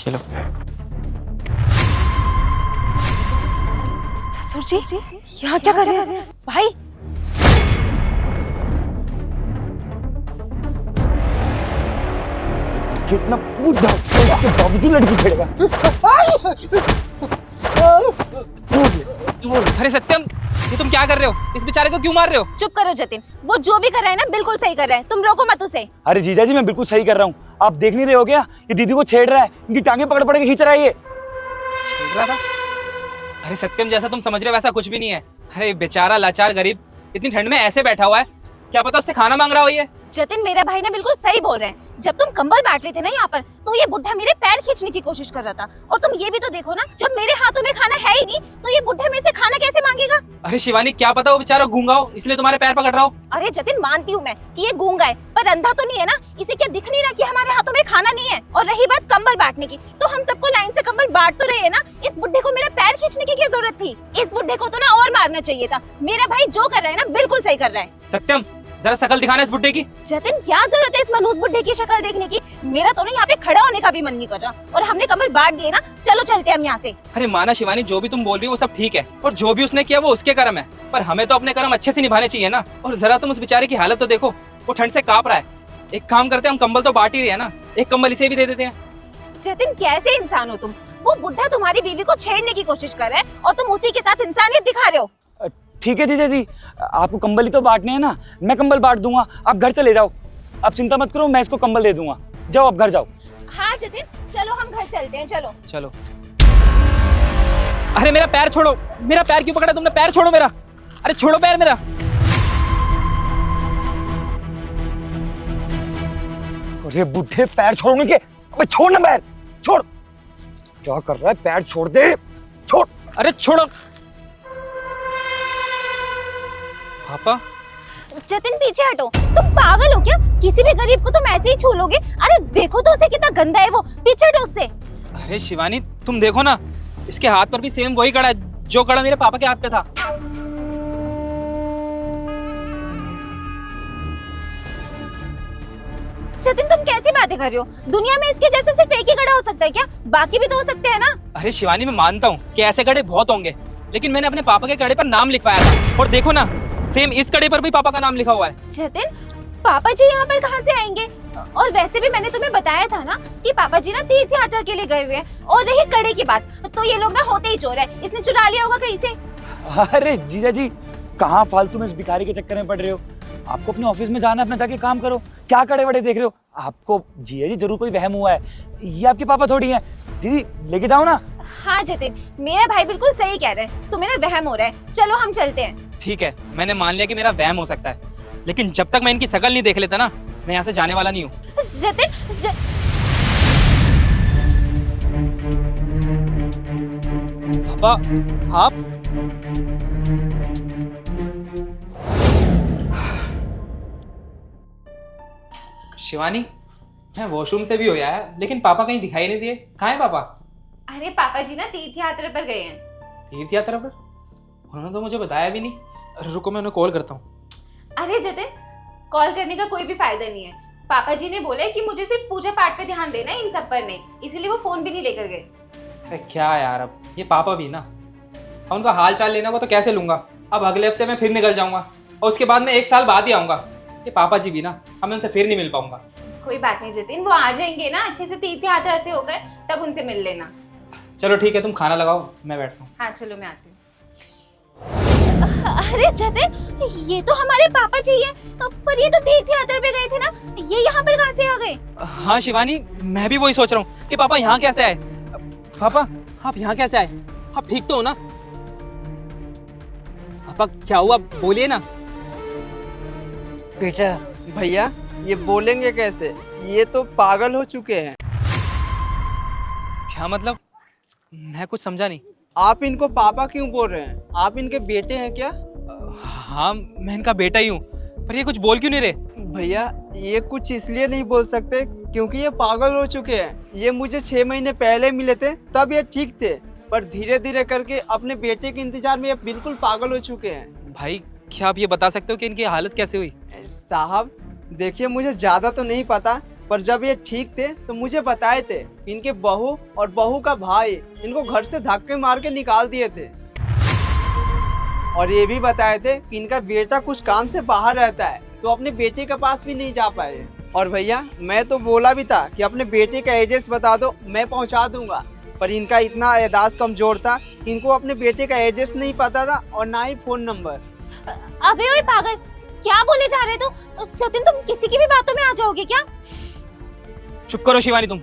चलो। ससुर जी यहाँ क्या कर रहे हैं भाई? कितना बुढ़ा है, इसके बावजूद लड़की छेड़ेगा। अरे सत्यम, ये तुम क्या कर रहे हो? इस बेचारे को क्यों मार रहे हो? चुप करो जतिन, वो जो भी कर रहा है ना बिल्कुल सही कर रहा है, तुम रोको मत उसे। अरे जीजा जी मैं बिल्कुल सही कर रहा हूँ, आप देख नहीं रहे हो क्या? ये दीदी को छेड़ रहा है, इनकी टांगे पकड़ पकड़ के खींच रहा है ये। छेड़ रहा था? अरे सत्यम, जैसा तुम समझ रहे हो वैसा कुछ भी नहीं है। अरे बेचारा लाचार गरीब इतनी ठंड में ऐसे बैठा हुआ है, क्या पता उससे खाना मांग रहा हो ये। जतिन मेरा भाई ना बिल्कुल सही बोल रहे हैं। जब तुम कंबल बांट रहे थे ना यहाँ पर, तो ये बुढ़ा मेरे पैर खींचने की कोशिश कर रहा था। और तुम ये भी तो देखो ना, जब मेरे हाथों में खाना है ही नहीं, तो ये बुढ़ा मेरे से खाना कैसे मांगेगा? अरे शिवानी, क्या पता वो बेचारा गूंगा हो इसलिए तुम्हारे पैर पकड़ रहा हो। अरे जतिन मानती हूँ मैं कि ये गूंगा है, पर अंधा तो नहीं है ना? इसे क्या दिख नहीं रहा कि हमारे हाथों में खाना नहीं है? और रही बात कंबल बांटने की, तो हम सबको लाइन से कंबल बांट तो रहे हैं ना। इस बुढ़े को मेरा पैर खींचने की क्या जरूरत थी? इस बुढ़े को तो ना और मारना चाहिए था। मेरा भाई जो कर रहा है ना बिल्कुल सही कर रहा है। सत्यम, जरा शकल दिखाना इस बुड्ढे की। जतिन क्या जरूरत है इस मनहूस बुड्ढे की शक्ल देखने की? मेरा तो ना यहाँ पे खड़ा होने का भी मन नहीं कर रहा। और हमने कंबल बांट दिए ना, चलो चलते हैं हम यहाँ से। अरे माना शिवानी, जो भी तुम बोल रही हो वो सब ठीक है, और जो भी उसने किया वो उसके कर्म है, पर हमें तो अपने कर्म अच्छे से निभाने चाहिए ना। और जरा तुम उस बेचारे की हालत तो देखो, वो ठंड से कांप रहा है। एक काम करते हैं, हम कंबल तो बांट ही रहे हैं ना, एक कंबल इसे भी दे देते हैं। जतिन कैसे इंसान हो तुम? वो बुढ़ा तुम्हारी बीवी को छेड़ने की कोशिश कर रहा है और तुम उसी के साथ इंसानियत दिखा रहे हो। ठीक है जीजा जी, आपको कंबल ही तो बांटने हैं ना, मैं कंबल बांट दूंगा, आप घर चले जाओ। आप चिंता मत करो, मैं इसको कंबल दे दूंगा। जाओ आप घर जाओ। हाँ जतिन चलो हम घर चलते हैं, चलो चलो। अरे मेरा पैर छोड़ो, मेरा पैर क्यों पकड़ा तुमने? पैर छोड़ो मेरा, अरे छोड़ो पैर मेरा। अरे बुढ़े पैर छोड़ने के, अबे छोड़ ना पैर, छोड़। क्या कर रहा है? पैर छोड़ दे, छोड़। अरे छोड़ो। पापा, जतिन पीछे हटो, तुम पागल हो क्या? किसी भी गरीब को तुम ऐसे ही छू लोगे? अरे देखो तो उसे कितना गंदा है वो, पीछे हटो उससे। अरे शिवानी तुम देखो ना, इसके हाथ पर भी सेम वही कड़ा है जो कड़ा मेरे पापा के हाथ पे था। जतिन तुम कैसी बातें कर रहे हो? दुनिया में इसके जैसे सिर्फ एक ही कड़ा हो सकता है क्या? बाकी भी तो हो सकते हैं ना। अरे शिवानी, मैं मानता हूँ कि ऐसे कड़े बहुत होंगे, लेकिन मैंने अपने पापा के कड़े पर नाम लिखवाया था, और देखो ना सेम इस कड़े पर भी पापा का नाम लिखा हुआ है। जतिन पापा जी यहाँ पर कहाँ से आएंगे? और वैसे भी मैंने तुम्हें बताया था ना कि पापा जी ना तीर्थ यात्रा के लिए गए हुए हैं। और रही कड़े की बात, तो ये लोग ना होते ही चोर है, इसने चुरा लिया होगा कहीं से। अरे जीजा जी, कहाँ फालतू में इस भिखारी के चक्कर में पड़ रहे हो? आपको अपने ऑफिस में जाना है, अपना जाके काम करो। क्या कड़े वड़े देख रहे हो? आपको जीजा जी जरूर कोई वहम हुआ है, ये आपके पापा थोड़ी हैं। दीदी लेके जाओ ना। हाँ जतिन, मेरा भाई बिल्कुल सही कह रहा है, तुम्हें ना वहम हो रहा है। चलो हम चलते हैं। ठीक है, मैंने मान लिया कि मेरा वहम हो सकता है, लेकिन जब तक मैं इनकी शकल नहीं देख लेता ना, मैं यहाँ से जाने वाला नहीं हूँ। जतिन पापा, आप शिवानी, मैं वॉशरूम से भी हो आया, लेकिन पापा कहीं दिखाई नहीं दिए। कहाँ है पापा? अरे पापा जी ना तीर्थ यात्रा पर गए हैं। तीर्थ यात्रा पर? उन्होंने तो मुझे बताया भी नहीं। अरे रुको, मैं उन्हें कॉल करता हूँ। अरे जतिन कॉल करने का कोई भी फायदा नहीं है। पापा जी ने बोला कि मुझे सिर्फ पूजा पाठ पे ध्यान देना है, इन सब पर नहीं, इसीलिए वो फोन भी नहीं लेकर गए। अरे क्या यार, अब ये पापा भी ना, अब उनका हाल चाल लेना वो तो कैसे लूंगा? अब अगले हफ्ते मैं फिर निकल जाऊंगा, और उसके बाद मैं 1 साल बाद ही आऊंगा। ये पापा जी भी ना, अब मैं उनसे फिर नहीं मिल पाऊंगा। कोई बात नहीं जतिन, वो आ जाएंगे ना अच्छे से तीर्थ यात्रा से होकर, तब उनसे मिल लेना। चलो ठीक है, तुम खाना लगाओ, मैं बैठता हूँ। हाँ चलो मैं आती हूँ। अरे जतिन ये तो हमारे पापा जी हैं, पर ये तो तीर्थ यात्रा पे गए थे ना, ये यहाँ पर कहाँ से आ गए? हाँ शिवानी, मैं भी वही सोच रहा हूँ कि पापा यहाँ कैसे आए। पापा आप यहाँ कैसे आए? आप ठीक तो हो ना? पापा क्या हुआ, बोलिए ना। बेटा भैया ये बोलेंगे कैसे, ये तो पागल हो चुके हैं। क्या मतलब? मैं कुछ समझा नहीं। आप इनको पापा क्यों बोल रहे हैं? आप इनके बेटे हैं क्या? हाँ मैं इनका बेटा ही हूँ, पर ये कुछ बोल क्यों नहीं रहे? भैया ये कुछ इसलिए नहीं बोल सकते क्योंकि ये पागल हो चुके हैं। ये मुझे 6 महीने पहले मिले थे, तब ये ठीक थे, पर धीरे धीरे करके अपने बेटे के इंतजार में ये बिल्कुल पागल हो चुके हैं। भाई क्या आप ये बता सकते हो कि इनकी हालत कैसे हुई? साहब देखिए, मुझे ज़्यादा तो नहीं पता, पर जब ये ठीक थे तो मुझे बताए थे कि इनके बहू और बहू का भाई इनको घर से धक्के मार के निकाल दिए थे, और ये भी बताए थे कि इनका बेटा कुछ काम से बाहर रहता है तो अपने बेटे के पास भी नहीं जा पाए। और भैया मैं तो बोला भी था कि अपने बेटे का एड्रेस बता दो, मैं पहुंचा दूंगा, पर इनका इतना एहसास कमजोर था कि इनको अपने बेटे का एड्रेस नहीं पता था और ना ही फोन नंबर। अबे ओए पागल, क्या बोले जा रहे हो? जतिन तुम किसी की भी बातों में आ जाओगे क्या? चुप करो शिवानी, तुम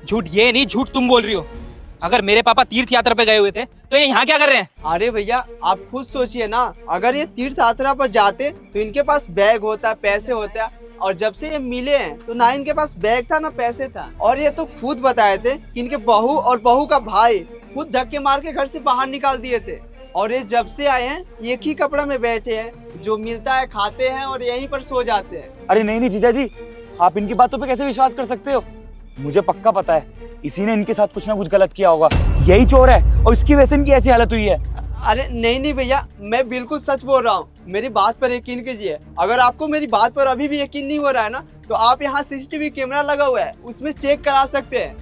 झूठ ये नहीं, झूठ तुम बोल रही हो। अगर मेरे पापा तीर्थ यात्रा पे गए हुए थे तो ये यहाँ क्या कर रहे हैं? अरे भैया आप खुद सोचिए ना, अगर ये तीर्थ यात्रा पर जाते तो इनके पास बैग होता, पैसे होते, और जब से ये मिले हैं तो ना इनके पास बैग था ना पैसे था। और ये तो खुद बताए थे कि इनके बहू और बहू का भाई खुद धक्के मार के घर से बाहर निकाल दिए थे, और ये जब से आए हैं एक ही कपड़ा में बैठे हैं, जो मिलता है खाते हैं और यहीं पर सो जाते हैं। अरे नहीं नहीं जीजा जी, आप इनकी बातों पे कैसे विश्वास कर सकते हो? मुझे पक्का पता है इसी ने इनके साथ कुछ ना कुछ गलत किया होगा, यही चोर है और इसकी वजह से इनकी ऐसी हालत हुई है। अरे नहीं भैया, मैं बिल्कुल सच बोल रहा हूँ, मेरी बात पर यकीन कीजिए। अगर आपको मेरी बात पर अभी भी यकीन नहीं हो रहा है ना, तो आप यहाँ CCTV कैमरा लगा हुआ है, उसमें चेक करा सकते हैं।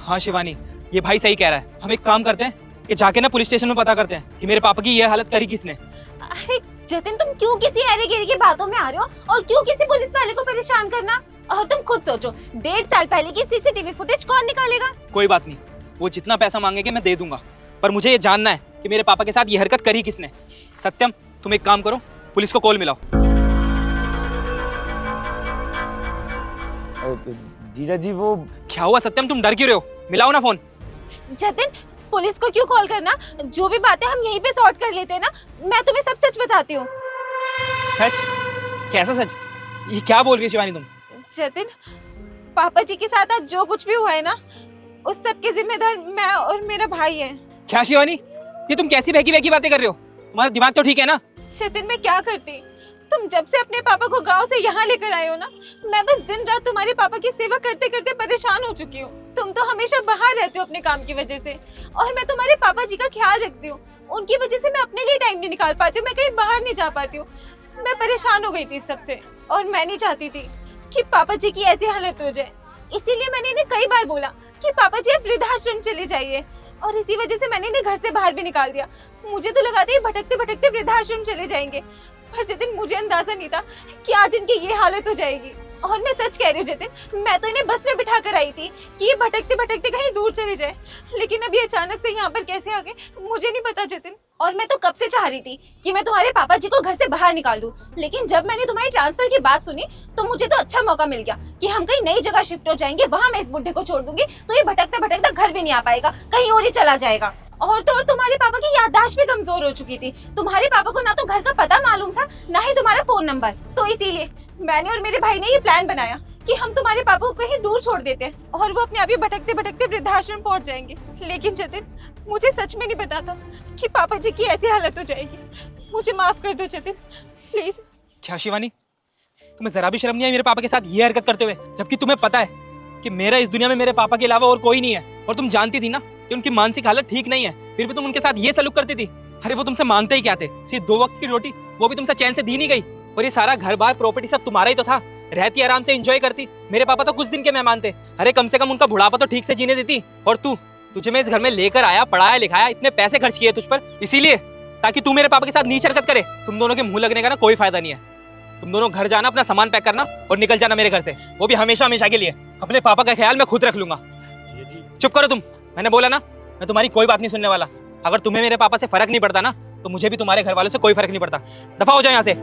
हाँ शिवानी, ये भाई सही कह रहा है। हम एक काम करते हैं कि जाके ना पुलिस स्टेशन में पता करते हैं कि मेरे पापा की ये हालत करी किसने। अरे जतिन तुम क्यों किसी अरे गिरी की बातों में आ रहे हो और क्यों किसी पुलिस वाले को परेशान करना? और तुम खुद सोचो, 1.5 साल पहले की CCTV फुटेज कौन निकालेगा? कोई बात नहीं, वो जितना पैसा मांगेंगे मैं दे दूंगा, पर मुझे ये जानना है कि मेरे पापा के साथ ये हरकत करी किसने। सत्यम, तुम एक काम करो, पुलिस को कॉल मिलाओ। जीजा जी वो क्या हुआ सत्यम, तुम डर क्यों रहे हो? मिलाओ ना फोन। जतिन पुलिस को क्यों कॉल करना? जो भी बातें हम यहीं पे सॉर्ट कर लेते हैं ना। मैं तुम्हें सब सच बताती हूँ। सच? कैसा सच? ये क्या बोल रही है शिवानी तुम? जतिन, पापा जी के साथ आज जो कुछ भी हुआ है ना, उस सब के जिम्मेदार मैं और मेरा भाई है। क्या शिवानी, ये तुम कैसी बहकी बहकी बातें कर रहे हो? तुम्हारा दिमाग तो ठीक है ना? जतिन मैं क्या करती? तुम जब से अपने पापा को गांव से यहाँ लेकर आए हो ना, मैं बस दिन रात तुम्हारे पापा की सेवा करते करते परेशान हो चुकी हूँ। तुम तो हमेशा बाहर रहते हो अपने काम की वजह से, और मैं तुम्हारे पापा जी का ख्याल रखती हूँ। उनकी वजह से मैं अपने लिए टाइम नहीं निकाल पाती हूँ, मैं कहीं बाहर नहीं जा पाती हूँ। मैं परेशान हो गई थी इस सबसे, और मैं नहीं चाहती थी कि पापा जी की ऐसी हालत हो जाए। इसीलिए मैंने इन्हें कई बार बोला कि पापा जी आप वृद्धाश्रम चले जाइए, और इसी वजह से मैंने इन्हें घर से बाहर भी निकाल दिया। मुझे तो लगा था ये भटकते भटकते वृद्धाश्रम चले जाएंगे, पर जतिन मुझे अंदाजा नहीं था कि आज इनकी ये हालत हो जाएगी। और मैं सच कह रही हूँ जतिन, मैं तो इन्हें बस में बिठा कर आई थी कि ये भटकते भटकते कहीं दूर चले जाए, लेकिन अभी अचानक से यहाँ पर कैसे आ गए मुझे नहीं पता जतिन। और मैं तो कब से चाह रही थी कि मैं तुम्हारे पापा जी को घर से बाहर निकाल दूं, लेकिन जब मैंने तुम्हारी ट्रांसफर की बात सुनी तो मुझे तो अच्छा मौका मिल गया कि हम कहीं नई जगह शिफ्ट हो जाएंगे, वहाँ मैं इस बुढ़े को छोड़ दूंगी तो ये भटकता भटकता घर भी नहीं आ पाएगा, कहीं और ही चला जाएगा। और तो और तुम्हारे पापा की याददाश्त भी कमजोर हो चुकी थी। तुम्हारे पापा को ना तो घर का पता मालूम था, ना ही तुम्हारा फोन नंबर। तो इसीलिए मैंने और मेरे भाई ने ये प्लान बनाया कि हम तुम्हारे पापा को कहीं दूर छोड़ देते हैं और वो अपने आप ही भटकते भटकते वृद्धाश्रम पहुंच जाएंगे। लेकिन जतिन मुझे सच में नहीं पता था कि पापा जी की ऐसी हालत हो जाएगी। मुझे माफ कर दो जतिन, प्लीज। क्या शिवानी, तुम्हें जरा भी शर्म नहीं आई मेरे पापा के साथ ये हरकत करते हुए, जबकि तुम्हें पता है कि मेरा इस दुनिया में मेरे पापा के अलावा और कोई नहीं है, और तुम जानती थी ना कि उनकी मानसिक हालत ठीक नहीं है, फिर भी तुम उनके साथ ये सलूक करती थी। अरे वो तुमसे मांगते ही क्या थे? सिर्फ 2 वक्त की रोटी, वो भी तुमसे चैन से दी नहीं गई, और ये सारा घर बार प्रॉपर्टी सब तुम्हारा ही तो था। रहती आराम से एंजॉय करती। मेरे पापा तो कुछ दिन के मेहमान थे, अरे कम से कम उनका बुढ़ापा तो ठीक से जीने देती। और तुझे मैं इस घर में लेकर आया, पढ़ाया लिखाया, इतने पैसे खर्च किए तुझ पर, इसीलिए ताकि तू मेरे पापा के साथ नीच हरकत करे। तुम दोनों के मुंह लगने का ना कोई फायदा नहीं है। तुम दोनों घर जाना, अपना सामान पैक करना और निकल जाना मेरे घर से, वो भी हमेशा हमेशा के लिए। अपने पापा का ख्याल मैं खुद रख लूंगा। चुप करो तुम, मैंने बोला ना मैं तुम्हारी कोई बात नहीं सुनने वाला। अगर तुम्हें मेरे पापा से फर्क नहीं पड़ता ना, तो मुझे भी तुम्हारे घर वालों से कोई फर्क नहीं पड़ता। दफा हो जाओ यहाँ से।